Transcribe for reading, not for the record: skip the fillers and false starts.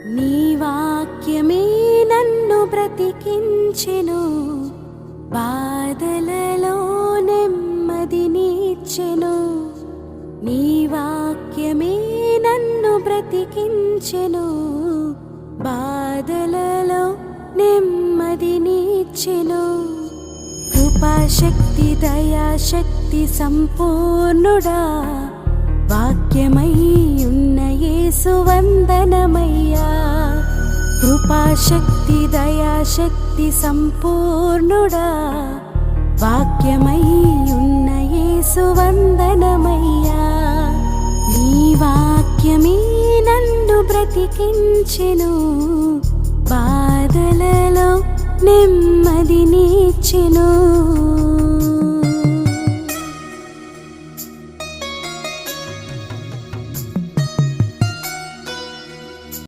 నీ వాక్యమే నన్ను బ్రతికించెను, బాధలలో నెమ్మదినిచ్చెను. నీ వాక్యమే నన్ను బ్రతికించెను, బాధలలో నెమ్మదినిచ్చెను. కృపాశక్తి దయాశక్తి సంపూర్ణుడా, వాక్యమై ఉన్న యేసు వందనమయ్యా. కృపాశక్తి దయాశక్తి సంపూర్ణుడా, వాక్యమై ఉన్న యేసు వందనమయ్యా. నీ వాక్యమే నన్ను బ్రతికించెను, బాధలలో నెమ్మదినిచ్చెను.